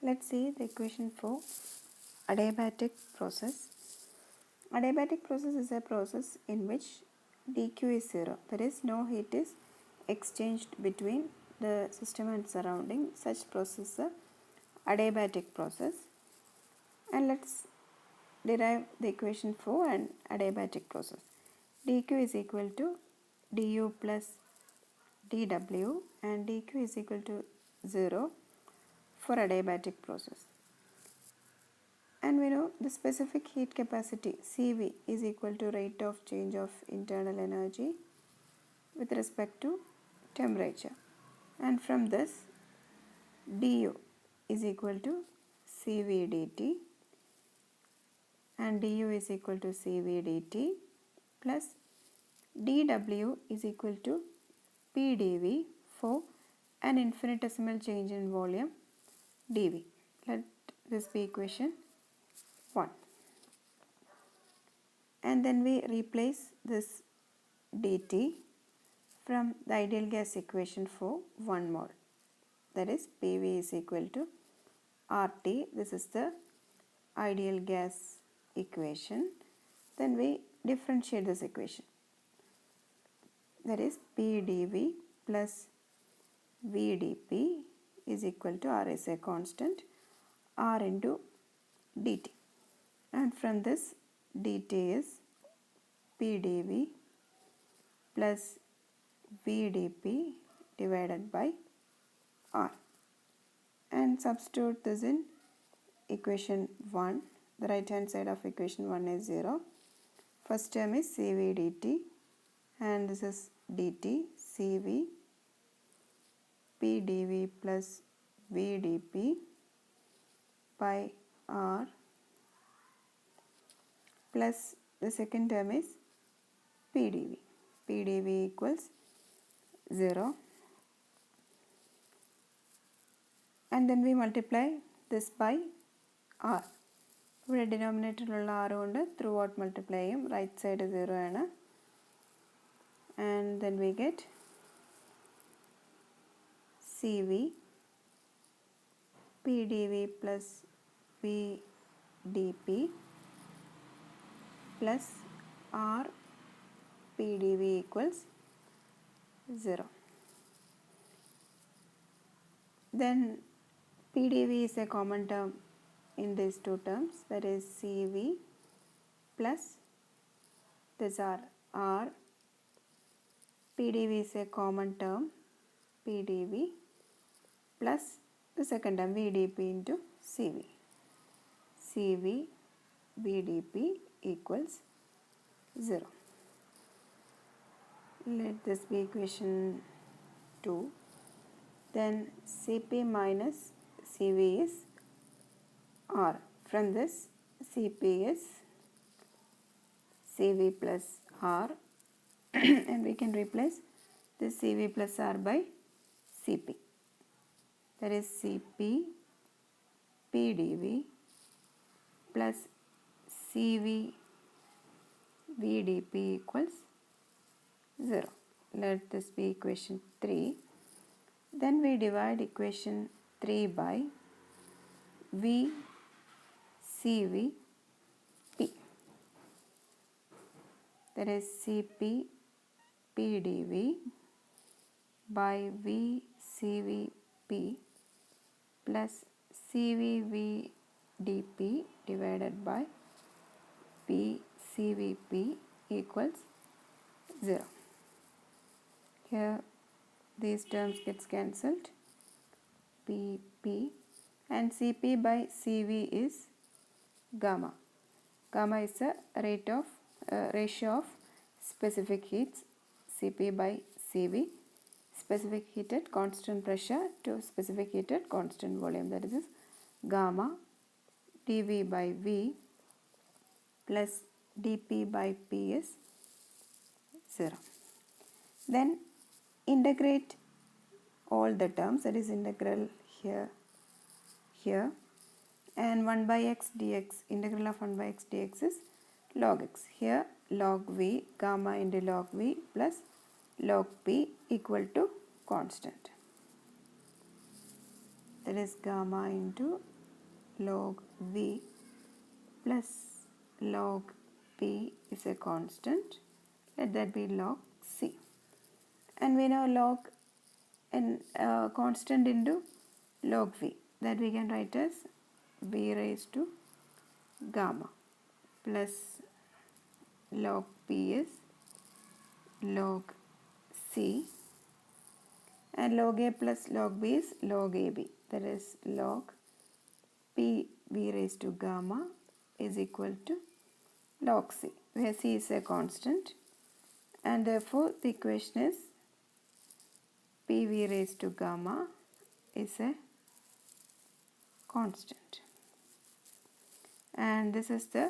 Let's see the equation for adiabatic process. Adiabatic process is a process in which dq is 0. That is, no heat is exchanged between the system and surrounding. Such process is a adiabatic process. And let's derive the equation for an adiabatic process. dq is equal to du plus dw, and dq is equal to 0 for adiabatic process. And we know the specific heat capacity Cv is equal to rate of change of internal energy with respect to temperature. And from this, du is equal to Cv dt, and du is equal to Cv dt plus dw is equal to pdv for an infinitesimal change in volume dv. Let this be equation 1. And then we replace this dt from the ideal gas equation for 1 mole. That is, PV is equal to RT. This is the ideal gas equation. Then we differentiate this equation. That is, PdV plus VdP is equal to, R is a constant, R into dt. And from this, dt is PdV plus VdP divided by R. And substitute this in equation 1. The right hand side of equation 1 is 0. First term is Cv dt, and this is dt Cv PdV plus VdP by R, plus the second term is PdV. PdV equals 0. And then we multiply this by R. ഇവിടെ ഡിനോമിനേറ്ററിലുള്ള R കൊണ്ട് through out multiply ചെയ്യും. Right side 0 ആണ്. And then we get Cv PdV plus VdP plus R PdV equals 0. Then PdV is a common term in these two terms, that is Cv plus this R. PdV is a common term, PdV plus the second term VdP into Cv. Cv VdP equals 0. Let this be equation 2. Then Cp minus Cv is R. From this, Cp is Cv plus R and we can replace this Cv plus R by Cp. That is Cp PdV plus Cv VdP equals 0. Let this be equation 3. Then we divide equation 3 by V Cv P. That is Cp PdV by V Cv P plus Cv VdP divided by P CvP equals 0. Here these terms gets cancelled. Pp and Cp by Cv is gamma. Gamma is a ratio of specific heats, Cp by Cv, specific heat at constant pressure to specific heat at constant volume. That is gamma dV by V plus dP by P is 0. Then integrate all the terms, that is integral here, and 1 by x dx, integral of 1 by x dx is log x. Here log V, gamma into log V plus log P equal to constant. That is gamma into log V plus log P is a constant. Let that be log C. And we know log and constant into log V, that we can write as V raised to gamma plus log P is log C, and log A plus log B is log AB, that is log P V raised to gamma is equal to log C, where C is a constant, and therefore the equation is P V raised to gamma is a constant. And this is the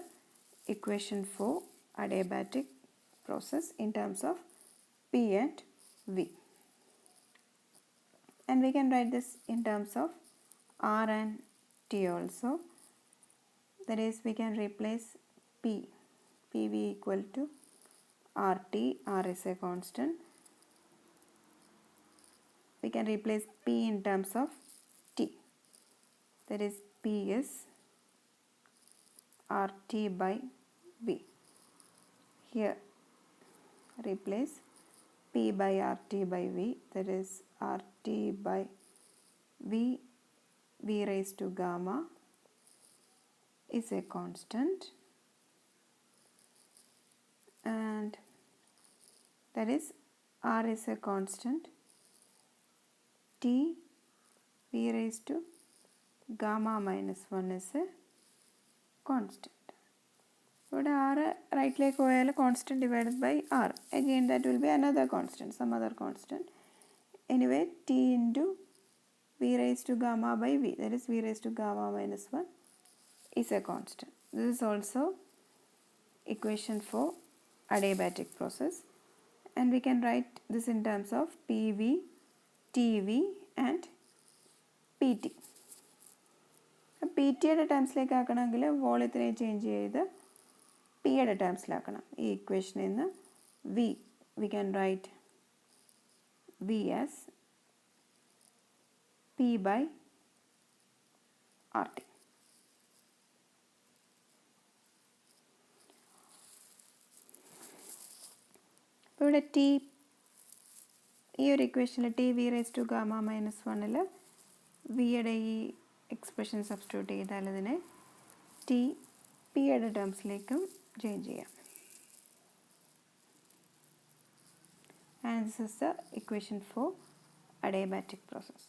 equation for adiabatic process in terms of P and V. And we can write this in terms of R and T also. That is, we can replace P, PV equal to RT, R is a constant. We can replace P in terms of T, that is P is RT by V. Here replace P by RT by V, that is RT by V, V raised to gamma is a constant, and that is R is a constant, T V raised to gamma minus 1 is a constant. But R right leg constant divided by R. Again that will be another constant, some other constant. Anyway, T into V raised to gamma by V, that is V raised to gamma minus 1 is a constant. This is also equation for adiabatic process, and we can write this in terms of PV, TV and PT. PTയുടെ ടേംസിലേക്ക് ആക്കണമെങ്കിൽ വോളിയത്തിനെ change ചെയ്ത് പിയുടെ ടേംസിലാക്കണം. ഈ ഇക്വേഷനിൽ നിന്ന് we can write V as P by RT. അപ്പോൾ ഇവിടെ T, ഈ ഒരു ഇക്വേഷനിൽ T V raised to gamma minus 1ൽ വിയുടെ ഈ എക്സ്പ്രഷൻ സബ്സ്റ്റിറ്റ്യൂട്ട് ചെയ്താൽ ഇതിനെ T പിയുടെ ടേംസിലേക്കും ചേഞ്ച് ചെയ്യാം. And this is the equation for adiabatic process.